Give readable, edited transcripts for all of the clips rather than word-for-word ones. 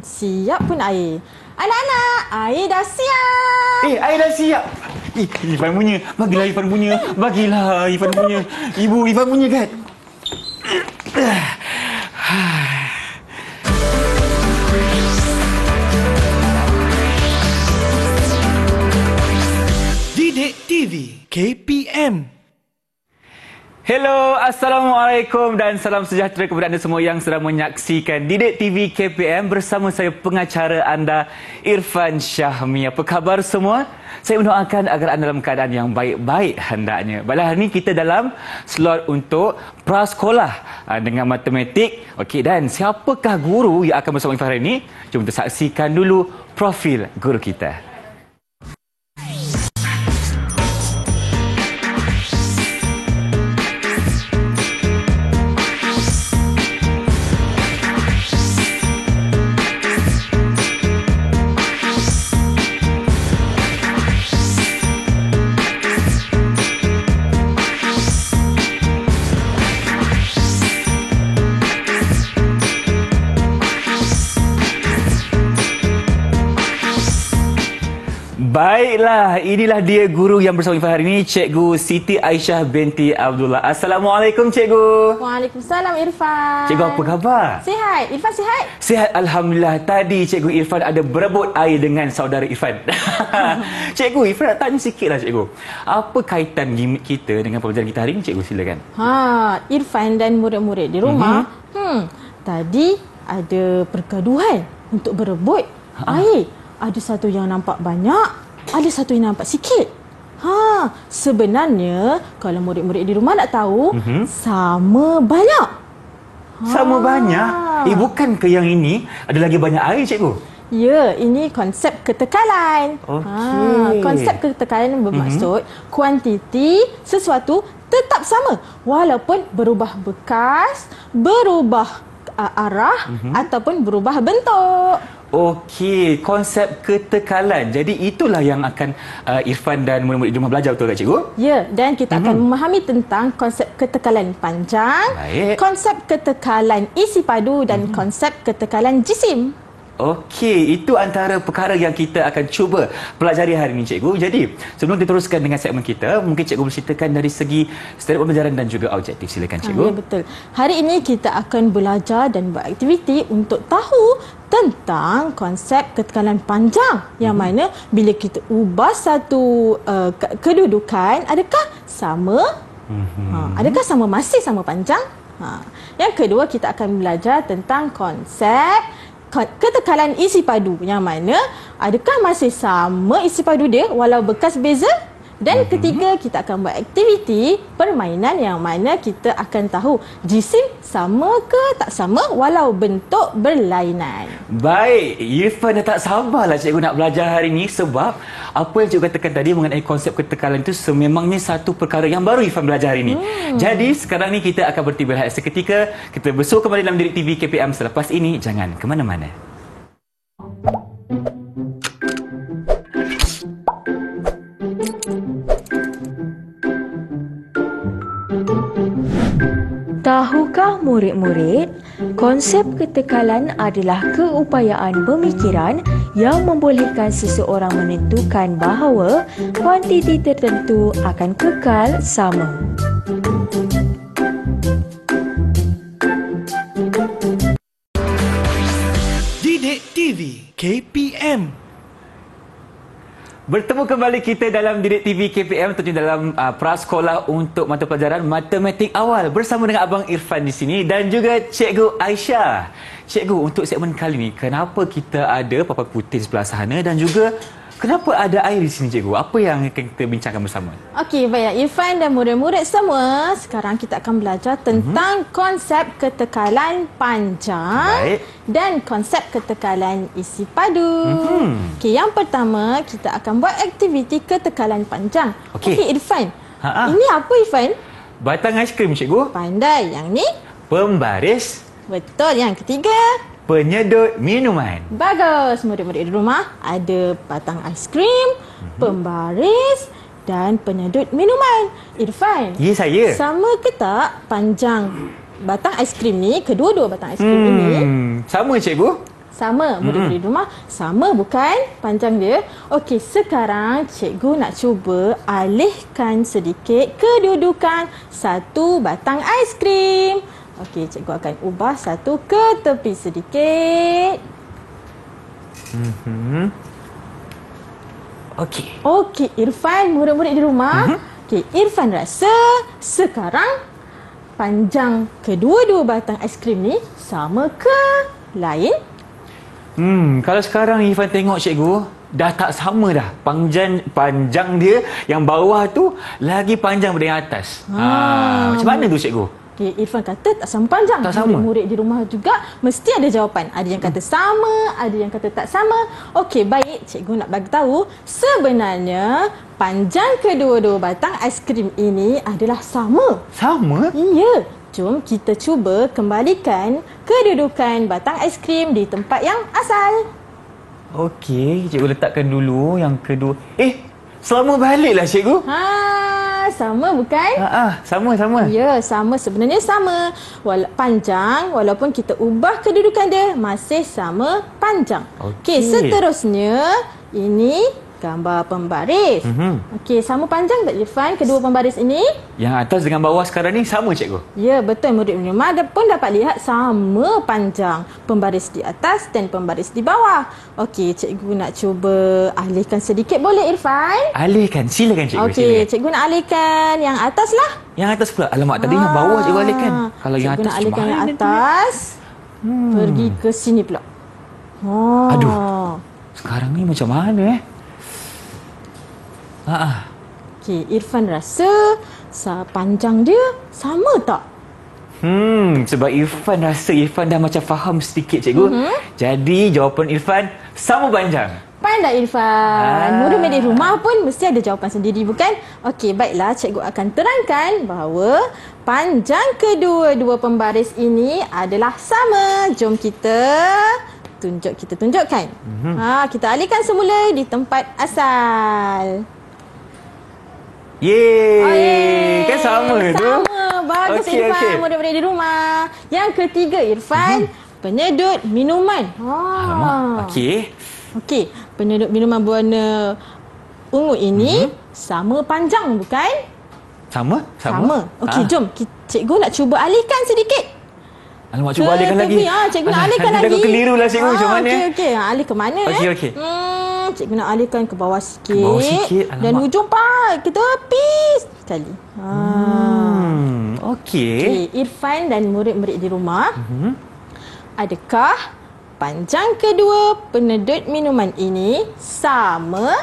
Siap pun air. Anak-anak, air dah siap. Air dah siap. Irfan punya. Bagilah Irfan punya. Bagilah Irfan punya. Ibu, Irfan punya kan? Didik TV KPM. Hello, Assalamualaikum dan salam sejahtera kepada anda semua yang sedang menyaksikan Didik TV KPM bersama saya pengacara anda Irfan Syahmi. Apa khabar semua? Saya mendoakan agar anda dalam keadaan yang baik-baik hendaknya. Baiklah, hari ini kita dalam slot untuk prasekolah dengan matematik. Okey, dan siapakah guru yang akan bersama Irfan hari ini? Jom kita saksikan dulu profil guru kita. Baiklah, inilah dia guru yang bersama Irfan hari ini, Cikgu Siti Aisyah binti Abdullah. Assalamualaikum, Cikgu. Waalaikumsalam, Irfan. Cikgu, apa khabar? Sihat. Irfan sihat? Sihat, Alhamdulillah. Tadi Cikgu Irfan ada berebut air dengan saudara Irfan. Cikgu, Irfan nak tanya sikitlah, Cikgu. Apa kaitan gimmick kita dengan pelajaran kita hari ini, Cikgu? Silakan. Irfan dan murid-murid di rumah, tadi ada pergaduhan untuk berebut air. Ada satu yang nampak banyak, ada satu yang nampak sikit. Sebenarnya kalau murid-murid di rumah nak tahu, sama banyak. Sama banyak? Bukan ke yang ini ada lagi banyak air, Cikgu? Ya, ini konsep ketekalan. Konsep ketekalan bermaksud kuantiti sesuatu tetap sama walaupun berubah bekas, berubah arah ataupun berubah bentuk. Okey, konsep ketekalan. Jadi itulah yang akan Irfan dan murid-murid di rumah belajar, betul tak, Cikgu? Ya, dan kita akan memahami tentang konsep ketekalan panjang, konsep ketekalan isi padu dan konsep ketekalan jisim. Okey, itu antara perkara yang kita akan cuba pelajari hari ini, Cikgu. Jadi, sebelum kita teruskan dengan segmen kita, mungkin Cikgu berceritakan dari segi strategi pembelajaran dan juga objektif. Silakan, Cikgu. Ya, betul. Hari ini kita akan belajar dan beraktiviti untuk tahu tentang konsep ketekalan panjang, yang mana bila kita ubah satu kedudukan, adakah sama? Adakah sama, masih sama panjang? Yang kedua, kita akan belajar tentang konsep ketekalan isi padu, yang mana adakah masih sama isi padu dia walau bekas beza. Dan ketiga, kita akan buat aktiviti permainan yang mana kita akan tahu jisim sama ke tak sama walau bentuk berlainan. Baik, Irfan dah tak sabarlah, Cikgu, nak belajar hari ini sebab apa yang Cikgu katakan tadi mengenai konsep ketekalan itu sememangnya satu perkara yang baru Irfan belajar hari ini. Jadi sekarang ni kita akan bertiba rehat seketika. Kita bersua kembali dalam Didik TV KPM selepas ini. Jangan ke mana-mana. Tahukah murid-murid, konsep ketekalan adalah keupayaan pemikiran yang membolehkan seseorang menentukan bahawa kuantiti tertentu akan kekal sama. Didik TV KPM. Bertemu kembali kita dalam Didik TV KPM, tentunya dalam prasekolah untuk mata pelajaran matematik awal bersama dengan Abang Irfan di sini dan juga Cikgu Aisyah. Cikgu, untuk segmen kali ini, kenapa kita ada papan putih di sebelah sana dan juga kenapa ada air di sini, Cikgu? Apa yang akan kita bincangkan bersama? Okey, baiklah Irfan dan murid-murid semua, sekarang kita akan belajar tentang konsep ketekalan panjang dan konsep ketekalan isi padu. Okey, yang pertama kita akan buat aktiviti ketekalan panjang. Okey, Irfan. Ini apa, Irfan? Batang aiskrim, Cikgu. Pandai. Yang ni? Pembaris. Betul. Yang ketiga? Penyedut minuman. Bagus. Murid-murid di rumah ada batang aiskrim, pembaris dan penyedut minuman. Irfan. Ya, saya. Sama ke tak panjang batang aiskrim ni, kedua-dua batang aiskrim ini? Sama, Cikgu. Sama. Murid-murid rumah sama bukan panjang dia? Okey, sekarang cikgu nak cuba alihkan sedikit kedudukan satu batang aiskrim. Okey, cikgu akan ubah satu ke tepi sedikit. Okey, Irfan, murid-murid di rumah. Okey, Irfan rasa sekarang panjang kedua-dua batang aiskrim ni sama ke lain? Kalau sekarang Irfan tengok cikgu, dah tak sama dah. Panjang dia yang bawah tu lagi panjang daripada yang atas. Macam mana tu cikgu? Okay, Irfan kata tak sama panjang. Tak sama. Murid-murid di rumah juga mesti ada jawapan. Ada yang kata sama, ada yang kata tak sama. Okey, baik. Cikgu nak bagi tahu sebenarnya panjang kedua-dua batang aiskrim ini adalah sama. Sama? Ya. Jom kita cuba kembalikan kedudukan batang aiskrim di tempat yang asal. Okey, cikgu letakkan dulu yang kedua. Sama baliklah cikgu. Sama bukan? Sama. Ya, sama. Sebenarnya sama. Panjang, walaupun kita ubah kedudukan dia, masih sama panjang. Okey, seterusnya ini gambar pembaris. Okey, sama panjang tak Irfan kedua pembaris ini? Yang atas dengan bawah sekarang ni sama cikgu? Ya, betul. Murid rumah pun dapat lihat sama panjang pembaris di atas dan pembaris di bawah. Okey, cikgu nak cuba alihkan sedikit, boleh Irfan? Alihkan, silakan cikgu. Okey, cikgu nak alihkan yang atas lah. Yang atas pula. Alamak, tadi yang bawah cikgu alihkan. Kalau yang atas cikgu nak alihkan yang atas. Pergi ke sini pula. Aduh. Sekarang ni macam mana Okey, Irfan rasa panjang dia sama tak? Sebab Irfan rasa Irfan dah macam faham sedikit cikgu. Jadi jawapan Irfan sama panjang. Pandai Irfan. Murid-murid rumah pun mesti ada jawapan sendiri bukan? Okey, baiklah, cikgu akan terangkan bahawa panjang kedua-dua pembaris ini adalah sama. Jom kita tunjukkan. Kita alihkan semula di tempat asal. Yeay! Kan sama tu? Sama. Bagus Irfan. Murid-murid di rumah. Yang ketiga Irfan, penyedut minuman. Okey, penyedut minuman berwarna ungu ini sama panjang bukan? Sama. Okey, jom cikgu nak cuba alihkan sedikit. Alamak, cuba alihkan lagi. Cikgu nak alihkan lagi. Aku keliru lah cikgu macam mana. Okey. Alih ke mana? Okey. Cikgu nak alihkan ke bawah sikit. Alamak. Dan hujung ke tepi sekali. Okey, Irfan dan murid-murid di rumah. Adakah panjang kedua penyedut minuman ini sama?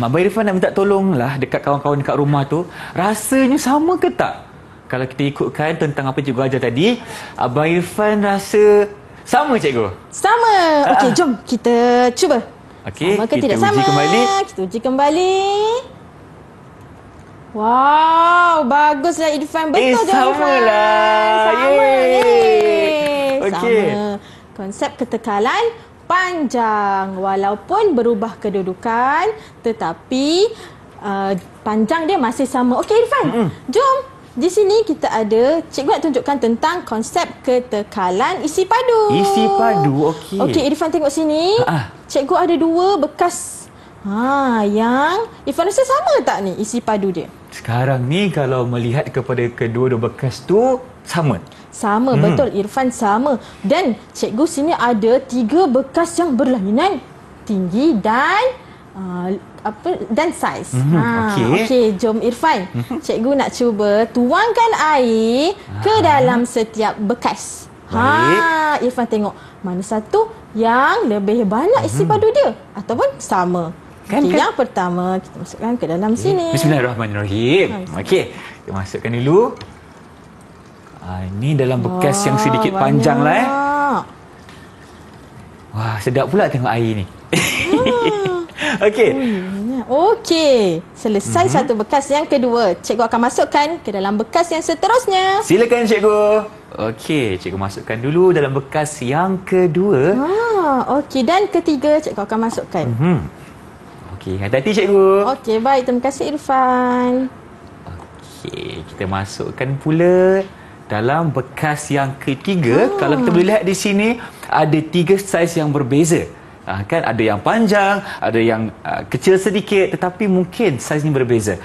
Abang Irfan nak minta tolonglah dekat kawan-kawan dekat rumah tu. Rasanya sama ke tak? Kalau kita ikutkan tentang apa cikgu ajar tadi, Abang Irfan rasa sama cikgu? Sama. Okey, jom kita cuba. Okey, sama ke kita tidak uji sama? Kembali. Kita uji kembali. Wow, baguslah Irfan. Betul je sama Irfan. lah. Sama. Okey. Sama. Konsep ketekalan panjang walaupun berubah kedudukan tetapi panjang dia masih sama. Okey Irfan, jom. Di sini kita ada, cikgu nak tunjukkan tentang konsep ketekalan isi padu. Isi padu, okey. Okey, Irfan tengok sini. Cikgu ada dua bekas. Yang Irfan rasa sama tak ni isi padu dia? Sekarang ni kalau melihat kepada kedua-dua bekas tu, sama. Sama, betul Irfan sama. Dan cikgu sini ada 3 bekas yang berlainan tinggi dan saiz. Okey, jom Irfan. Cikgu nak cuba tuangkan air ke dalam setiap bekas. Irfan tengok mana satu yang lebih banyak isi padu dia ataupun sama. Yang pertama kita masukkan ke dalam sini. Bismillahirrahmanirrahim. Okey, kita masukkan dulu. Ini dalam bekas yang sedikit panjang lah. Wah, sedap pula tengok air ni. Okey, selesai satu bekas. Yang kedua, cikgu akan masukkan ke dalam bekas yang seterusnya. Silakan cikgu. Okey, cikgu masukkan dulu dalam bekas yang kedua. Okey, dan ketiga cikgu akan masukkan. Okey, hati-hati cikgu. Okey, baik. Terima kasih Irfan. Okey, kita masukkan pula dalam bekas yang ketiga. Kalau kita boleh lihat di sini, ada 3 saiz yang berbeza. Kan ada yang panjang, ada yang kecil sedikit, tetapi mungkin saiznya berbeza.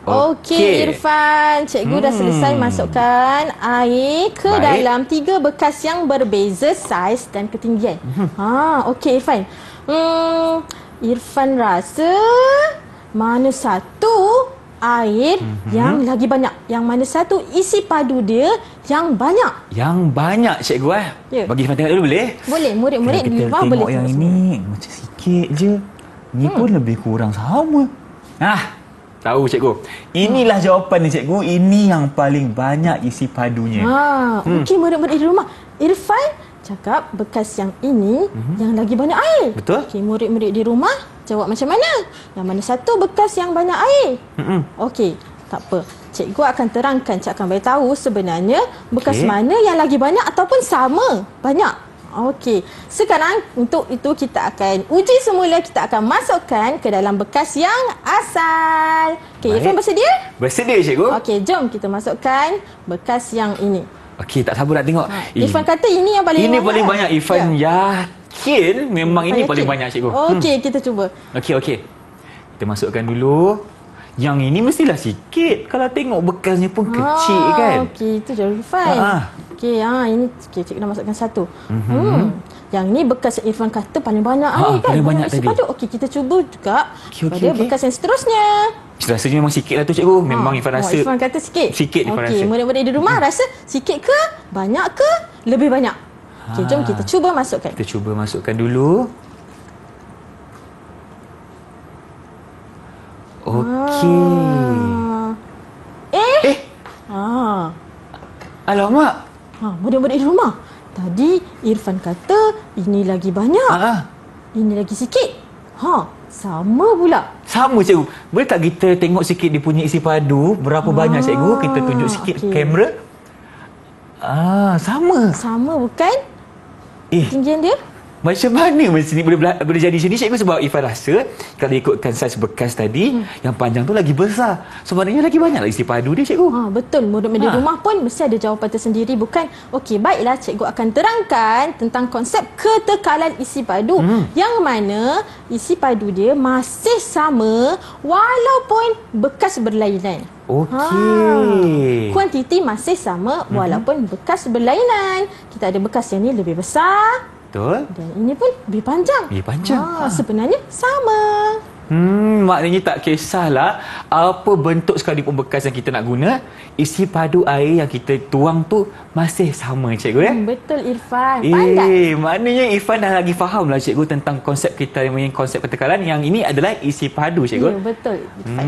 Okey, Irfan, cikgu dah selesai masukkan air ke dalam 3 bekas yang berbeza saiz dan ketinggian. Okey, Irfan. Irfan rasa mana satu air yang lagi banyak? Yang mana satu isi padu dia yang banyak? Yang banyak, cikgu Ya. Bagi Irfan tengok dulu boleh? Boleh, murid-murid di rumah boleh tengok yang ini macam sikit je. Ni pun lebih kurang sama. Tahu cikgu. Inilah jawapan ni cikgu. Ini yang paling banyak isi padunya. Okey, murid-murid di rumah. Irfan cakap bekas yang ini yang lagi banyak air. Betul. Okey, murid-murid di rumah jawab macam mana? Yang mana satu bekas yang banyak air? Okey, tak apa. Cikgu akan terangkan, cikgu akan beritahu sebenarnya bekas mana yang lagi banyak ataupun sama banyak. Okey, sekarang untuk itu kita akan uji semula. Kita akan masukkan ke dalam bekas yang asal. Okey, Irfan bersedia? Bersedia, cikgu. Okey, jom kita masukkan bekas yang ini. Okey, tak sabar nak tengok. Irfan kata ini yang paling Ini banyak. paling banyak. Irfan yakin memang ini paling banyak, cikgu. Okey, kita cuba. Okey. Kita masukkan dulu. Yang ini mestilah sikit. Kalau tengok bekasnya pun kecil kan. Okey, itu je Irfan. Okey, ini cikgu dah masukkan satu. Yang ni bekas yang Irfan kata paling banyak air kan. Paling banyak isi tadi. padu. Okey, kita cuba juga pada bekas yang seterusnya. Rasanya memang sikit lah tu, cikgu. Memang Irfan rasa Irfan kata sikit. Sikit Irfan rasa. Okey, murid-murid di rumah rasa sikit ke, banyak ke, lebih banyak? Okey, jom kita cuba masukkan. Kita cuba masukkan dulu. Okey. Alamak. Murid-murid di rumah. Tadi Irfan kata ini lagi banyak. Ini lagi sikit. Sama pula. Sama, cikgu. Boleh tak kita tengok sikit dia punya isi padu? Berapa banyak, cikgu? Kita tunjuk sikit kamera. Sama. Sama bukan? Tinggian dia? Macam mana sini boleh jadi sini, cikgu? Sebab Irfan rasa kalau ikutkan saiz bekas tadi, yang panjang tu lagi besar. Sebenarnya lagi banyak isi padu dia, cikgu. Betul. Murid-murid di rumah pun mesti ada jawapan tersendiri, bukan? Okey, baiklah, cikgu akan terangkan tentang konsep ketekalan isi padu. Yang mana isi padu dia masih sama walaupun bekas berlainan. Okey. Kuantiti masih sama walaupun bekas berlainan. Kita ada bekas yang ni lebih besar. Betul. Dan ini pun lebih panjang. Lebih panjang. Sebenarnya sama. Maknanya tak kisahlah apa bentuk sekalipun bekas yang kita nak guna, isi padu air yang kita tuang tu masih sama, cikgu ya. Betul, Irfan. Pandai. Maknanya Irfan dah lagi faham lah, cikgu, tentang konsep kita yang konsep ketekalan. Yang ini adalah isi padu, cikgu. Ya, betul, Irfan.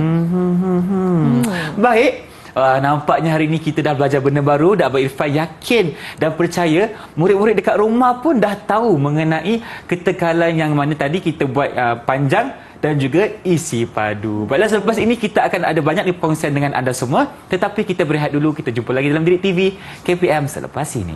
Baik. Nampaknya hari ini kita dah belajar benda baru. Dah Abang Irfan yakin dan percaya murid-murid dekat rumah pun dah tahu mengenai ketekalan yang mana tadi kita buat panjang dan juga isi padu. Baiklah, selepas ini kita akan ada banyak perkongsian dengan anda semua. Tetapi kita berehat dulu. Kita jumpa lagi dalam Didik TV KPM selepas ini.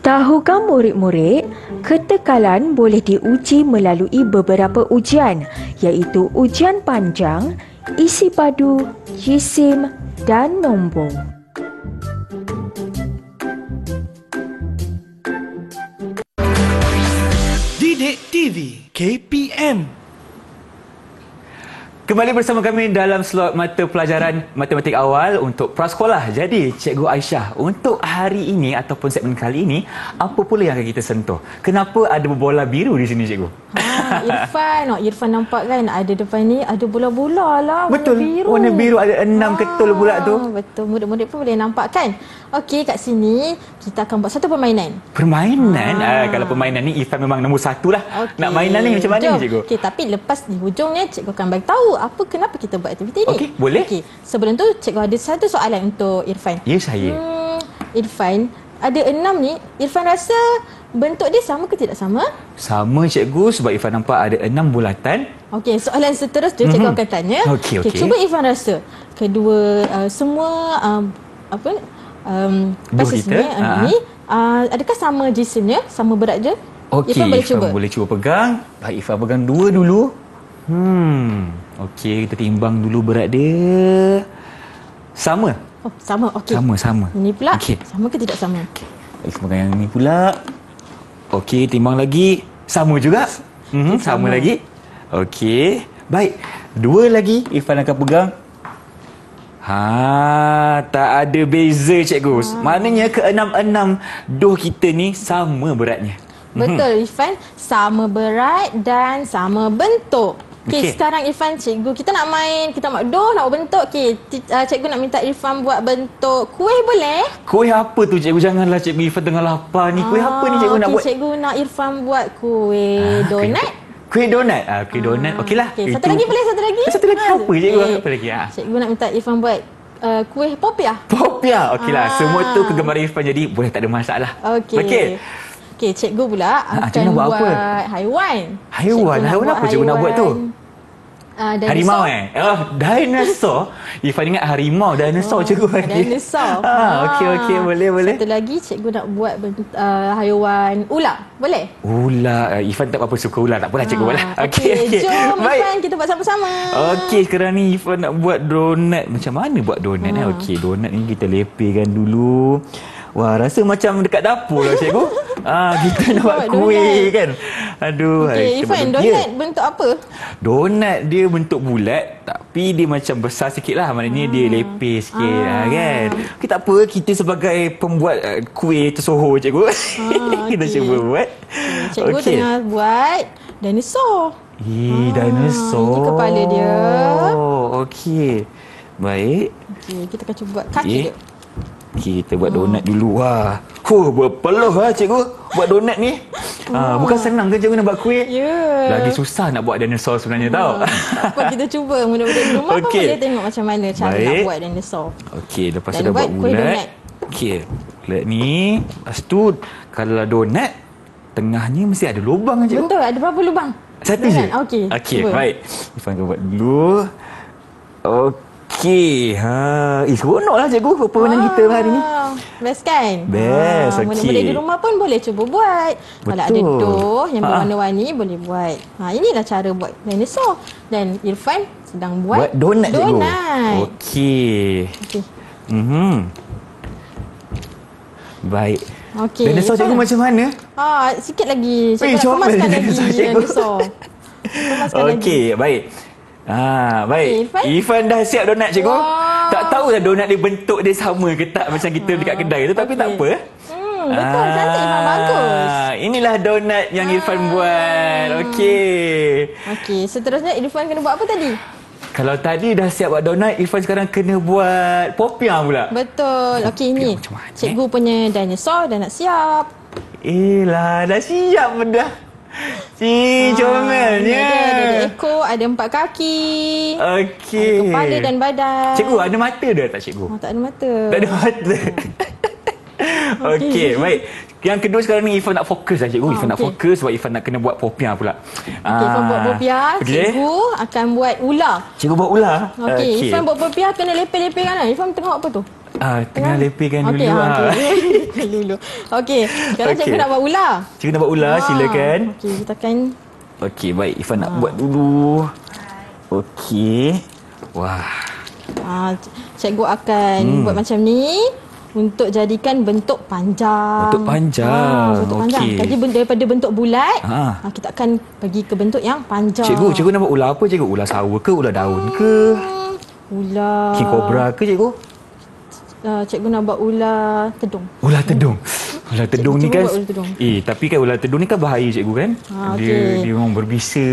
Tahukah murid-murid, ketekalan boleh diuji melalui beberapa ujian, iaitu ujian panjang, isi padu, jisim dan nombor. Didik TV KPM. Kembali bersama kami dalam slot mata pelajaran matematik awal untuk prasekolah. Jadi, Cikgu Aisyah, untuk hari ini ataupun segmen kali ini, apa pula yang akan kita sentuh? Kenapa ada bola biru di sini, Cikgu? Irfan nampak kan ada depan ni ada bola-bola lah. Betul. Warna biru. Warna biru ada 6 ketul pula tu. Betul. Murid-murid pun boleh nampak kan? Okey, kat sini kita akan buat satu permainan. Permainan? Kalau permainan ni Irfan memang nombor 1 lah. Okay. Nak mainan ni macam mana, Cikgu? Okey, tapi lepas di hujungnya cikgu akan bagi tahu kenapa kita buat aktiviti ni. Okey, boleh. Okey, sebelum tu cikgu ada satu soalan untuk Irfan. Ya, saya. Irfan, ada 6 ni. Irfan rasa bentuk dia sama ke tidak sama? Sama, Cikgu, sebab Irfan nampak ada 6 bulatan. Okey, soalan seterusnya cikgu akan tanya. Okey. Cuba Irfan rasa kedua semua basis kita, ni adakah sama jisimnya, sama berat je? Okey, Irfan boleh cuba. Boleh cuba pegang. Baik, Irfan pegang 2 dulu. Okey, kita timbang dulu berat dia. Sama? Oh, sama. Okey. Sama. Ini pula. Okey. Sama ke tidak sama? Baik, sebagai yang ni pula. Okey, timbang lagi. Sama juga. Sama lagi. Okey. Baik. 2 lagi Irfan akan pegang. Tak ada beza cikgu. Maknanya ke-6 doh kita ni sama beratnya. Betul Irfan, sama berat dan sama bentuk. Okey, sekarang Irfan, cikgu kita nak doh nak buat bentuk. Okey, cikgu nak minta Irfan buat bentuk kuih boleh? Kuih apa tu cikgu? Janganlah cikgu, Irfan tengah lapar ni. Kuih apa ni cikgu nak buat? Cikgu nak Irfan buat kuih donat. Kuih donat? Kuih donat. Okeylah. Okay, satu lagi boleh, satu lagi. Satu lagi apa cikgu? Apa lagi? Cikgu nak minta Irfan buat kuih popiah. Popiah. Okeylah. Semua tu kegemaran Irfan, jadi boleh, tak ada masalah. Okey. Okey, cikgu pula akan buat apa? haiwan. Haiwan apa cikgu nak buat tu? Harimau dinosaur. Irfan ingat harimau, dinosaur cikgu. Dinosaur. Okey, boleh. Satu lagi cikgu nak buat haiwan ular. Boleh? Ular. Irfan tak apa suka ular. Tak apalah cikgu buatlah. Okey. Jom Irfan, kita buat sama-sama. Okey, sekarang ni Irfan nak buat donat. Macam mana buat donat? Okey, donat ni kita lepihkan dulu. Wah, rasa macam dekat dapur lah cikgu. Kita nak buat kuih kan. Aduh. Okey, Irfan, donat bentuk apa? Donat dia bentuk bulat, tapi dia macam besar sikit lah. Maknanya dia lepis sikit kan. Okey, tak apa. Kita sebagai pembuat kuih tersohor cikgu. Kita cuba buat. Cikgu tengah buat dinosaur. Dinosaur. Ini kepala dia. Okey. Baik. Okey, kita akan cuba buat kaki dia. Kita buat donat dulu. Berpeluh cikgu buat donat ni. Bukan senang ke cikgu nak buat kuih? Lagi susah nak buat dinosaur sebenarnya tau. Apa kita cuba, mudah-mudahan di rumah pun boleh tengok macam mana cara nak buat dinosaur. Okey, lepas tu dah buat bulat. Okey, bulat ni. Lepas tu kalau donat tengahnya mesti ada lubang cikgu. Betul, ada berapa lubang? Satu je. Okey, baik. Irfan akan buat dulu. Okey. Seronok lah cikgu permainan kita hari ni. Best kan? Best. Mudah-mudahan di rumah pun boleh cuba buat. Kalau ada doh yang berwarna-warni boleh buat. Inilah cara buat dinosaur. Dan Irfan sedang buat donat cikgu. Okey. Baik. Okey. Dinosaur cikgu macam mana? Sikit lagi. Cikgu nak kemaskan lagi dinosaur. Okey, baik. Baik. Irfan dah siap donat cikgu. Tak tahu dah donat dia bentuk dia sama ke tak macam kita dekat kedai tu, tapi tak apa. Betul, cantik Irfan, bagus. Inilah donat yang Irfan buat. Okey, seterusnya Irfan kena buat apa tadi? Kalau tadi dah siap buat donat, Irfan sekarang kena buat popiah pula. Betul. Okey, ini cikgu punya dinosaur dah nak siap. Dah siap dah. Comelnya. Dia ada ekor, ada 4 kaki. Okey. Ada kepala dan badan. Cikgu, ada mata dah tak cikgu? Tak ada mata. Tak ada mata. Okey, baik. Yang kedua sekarang ni Irfan nak fokus lah cikgu. Irfan nak fokus sebab Irfan nak kena buat popiah pula. Irfan buat popiah. Cikgu akan buat ular. Cikgu buat ular? Okey, Irfan buat popiah kena lepeh-lepehkan lah. Irfan tengok apa tu? Tengah lepihkan dulu. Dulu. Okey, sekarang cikgu nak buat ular. Cikgu nak buat ular, silakan. Okey, kita akan. Okey, baik. Irfan nak buat dulu. Okey. Wah. Cikgu akan buat macam ni untuk jadikan bentuk panjang. Bentuk panjang. Bentuk panjang. Tadi daripada bentuk bulat, kita akan pergi ke bentuk yang panjang. Cikgu nak buat ular apa cikgu? Ular sawa ke? Ular daun ke? Ular king cobra ke cikgu? Cikgu nak buat ular tedung. Ular tedung. Ular tedung ni kan. Tapi kan ular tedung ni kan bahaya cikgu kan? Dia memang berbisa.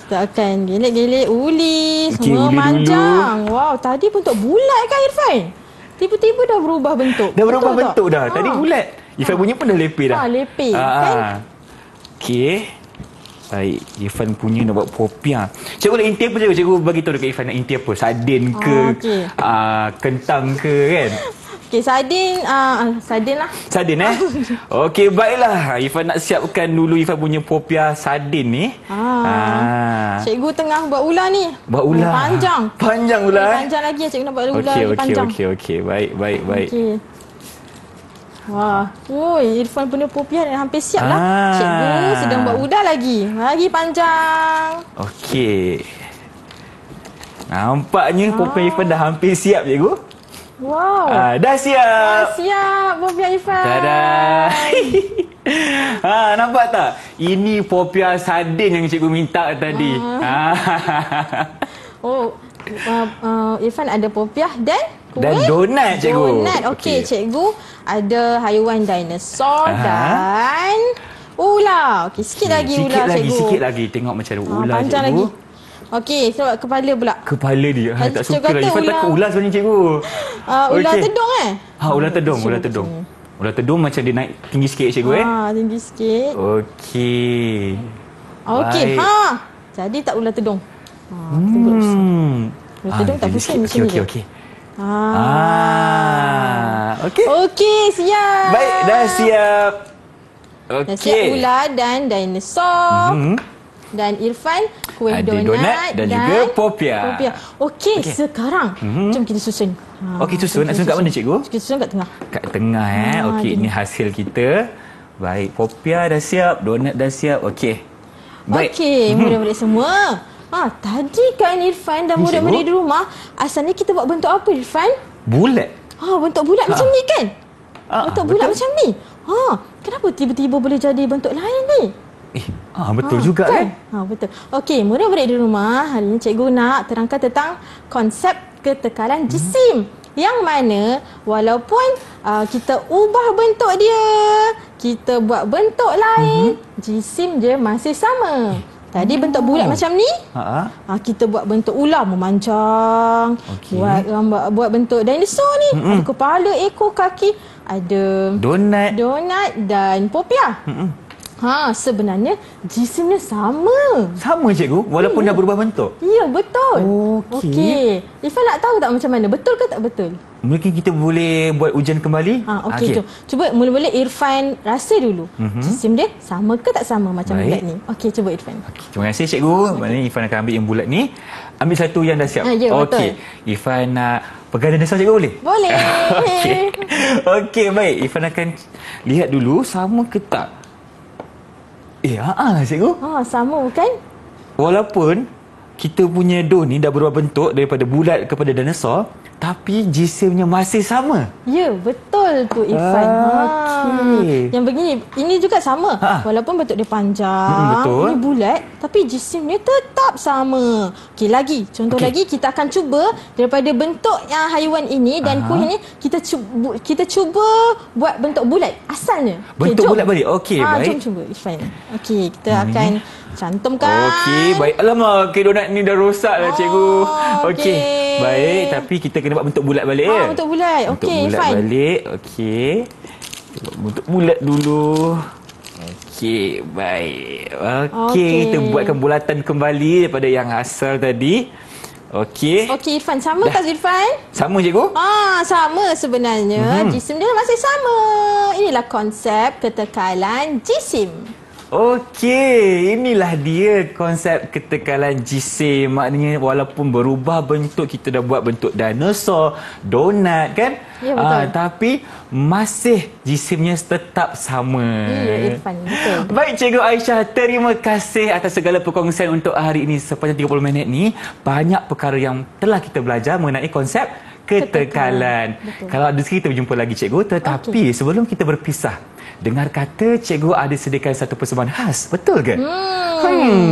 Kita akan gelik-gelik uli semua panjang. Wow, tadi bentuk bulat kan Irfan? Tiba-tiba dah berubah bentuk. Dah berubah bentuk dah. Tadi bulat. Irfan punya pun dah lepih dah. Lepih kan? Okey. Baik, Irfan punya nak buat popiah. Cikgu nak inti apa cikgu? Cikgu bagi tahu dekat Irfan nak inti apa? Sardin ke? Kentang ke kan? Okey, sardin lah. Sardin Okey, baiklah. Irfan nak siapkan dulu Irfan punya popiah sardin ni. Cikgu tengah buat ular ni. Buat ular. Panjang ular. Panjang lagi cikgu nak buat ular panjang. Okey. Baik. Okey. Wah, Irfan punya popiah dah hampir siap lah. Ah. Cikgu sedang buat udah lagi. Lagi panjang. Okey. Nampaknya popiah Irfan dah hampir siap, cikgu. Wow. Dah siap. Siap popiah Irfan. Tada. Nampak tak? Ini popiah sardin yang cikgu minta tadi. Irfan ada popiah dan kuih? Dan donat, cikgu. Donat. Okey, cikgu ada haiwan dinosaur dan ular. Okey, sikit lagi ular, cikgu. Sikit lagi. Tengok macam ada ular, panjang cikgu. lagi. Okey, sebab kepala pula. Kepala dia. Tak Cikgu suka lah. kata Irfan takut ular sebenarnya, cikgu. Ular Okey. tedung Ular tedung. Ular tedung macam dia naik tinggi sikit, cikgu. Tinggi sikit. Okey. Okey, Baik. jadi tak ular tedung. Ular tedung tak pusing macam ni. Okey. Okey. Okey, siap. Baik, dah siap. Dah siap Okey. ular dan dinosaur. Dan Irfan kuih Ada donat dan juga popiah. Okey, sekarang jom kita susun. Okey, susun. Nak susun kat mana, cikgu? Kita susun kat tengah. Kat tengah, Okey, ini hasil kita. Baik, popiah dah siap, donat dah siap. Okey. Baik. Okey, murid-murid semua. Tadi kan Irfan dan murid-murid di rumah, asalnya kita buat bentuk apa, Irfan? Bulat. Bentuk bulat macam ni kan? Bentuk bulat betul. macam ni. Kenapa tiba-tiba boleh jadi bentuk lain ni? Betul juga kan? Betul. Okey, murid-murid di rumah, hari ini cikgu nak terangkan tentang konsep ketekalan jisim. Yang mana walaupun kita ubah bentuk dia, kita buat bentuk lain, jisim dia masih sama. Tadi bentuk bulat macam ni, kita buat bentuk ular memanjang. Okey. Buat bentuk dinosaur ni, ada kepala, ekor, kaki, ada Donat. dan popiah. Sebenarnya jisimnya sama. Sama, cikgu, walaupun dah berubah bentuk. Ya, betul. Okey. Irfan nak tahu tak macam mana? Betul ke tak betul? Mungkin kita boleh buat ujian kembali. Okey, jom. Cuba mula-mula Irfan rasa dulu. Jisim dia sama ke tak sama macam Baik. bulat ni? Okey, cuba Irfan. Okey, terima kasih, cikgu. Maknanya Irfan akan ambil yang bulat ni. Ambil satu yang dah siap. Ya, betul. Okey. Irfan nak pegang dinosaur, cikgu, boleh? Boleh. Okey, baik. Irfan akan lihat dulu sama ke tak. Cikgu. Sama bukan? Walaupun kita punya don ni dah berubah bentuk daripada bulat kepada dinosaur, tapi jisimnya masih sama. Ya, betul tu Irfan. Okey. Yang begini, ini juga sama. Walaupun bentuk dia panjang, betul. ini bulat, tapi jisimnya tetap sama. Okey, lagi. Contoh lagi, kita akan cuba daripada bentuk yang haiwan ini dan kuih ini, kita cuba buat bentuk bulat asalnya. Bentuk jom. bulat balik. Okey, baik. Jom cuba Irfan. Okey, kita akan cantumkan. Okey, baik. Alamak, donat ni dah rosak lah, cikgu. Okey. Baik, tapi kita kena buat bentuk bulat balik ya. Bentuk bulat. Bentuk Okey, bulat Irfan. balik. Okey. Kita buat bentuk bulat dulu. Okey, baik. Okey, kita buatkan bulatan kembali daripada yang asal tadi. Okey. Okey, Irfan. Sama tak Irfan? Sama, cikgu? Sama sebenarnya. Jisim dia masih sama. Inilah konsep ketekalan jisim. Okey, inilah dia konsep ketekalan jisim. Maknanya walaupun berubah bentuk, kita dah buat bentuk dinosaur, donat kan? Ya, betul. Tapi masih jisimnya tetap sama. Ya, Irfan, betul. Baik, Cikgu Aisyah, terima kasih atas segala perkongsian untuk hari ini. Sepanjang 30 minit ni, banyak perkara yang telah kita belajar mengenai konsep ketekalan. Betul. Kalau ada rezeki kita berjumpa lagi, cikgu. Tetapi sebelum kita berpisah, dengar kata cikgu ada sediakan satu persembahan khas. Betul ke?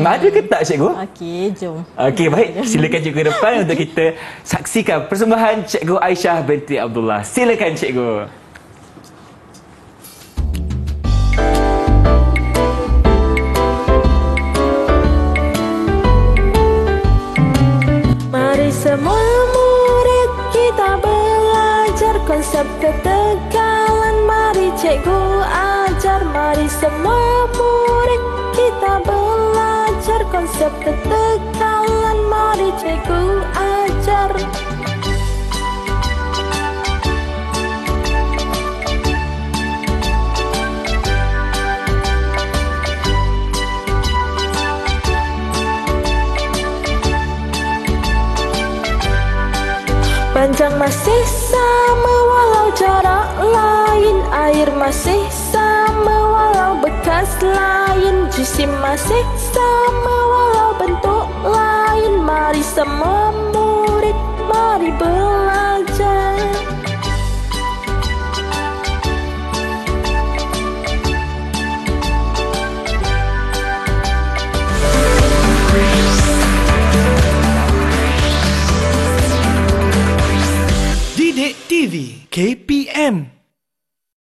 Ada ke tak, cikgu? Okey, jom. Okey, baik. Silakan cikgu ke depan untuk kita saksikan persembahan Cikgu Aisyah binti Abdullah. Silakan, cikgu. Mari semua murid kita belajar konsep ketekalan. Mari cikgu ajar. Mari semua murid kita belajar konsep ketekalan. Mari cikgu ajar. Panjang masih sama walau cara lain. Air masih sama walau bekas lain. Jisim masih sama walau bentuk lain. Mari semua murid, mari belajar. Didik TV KPM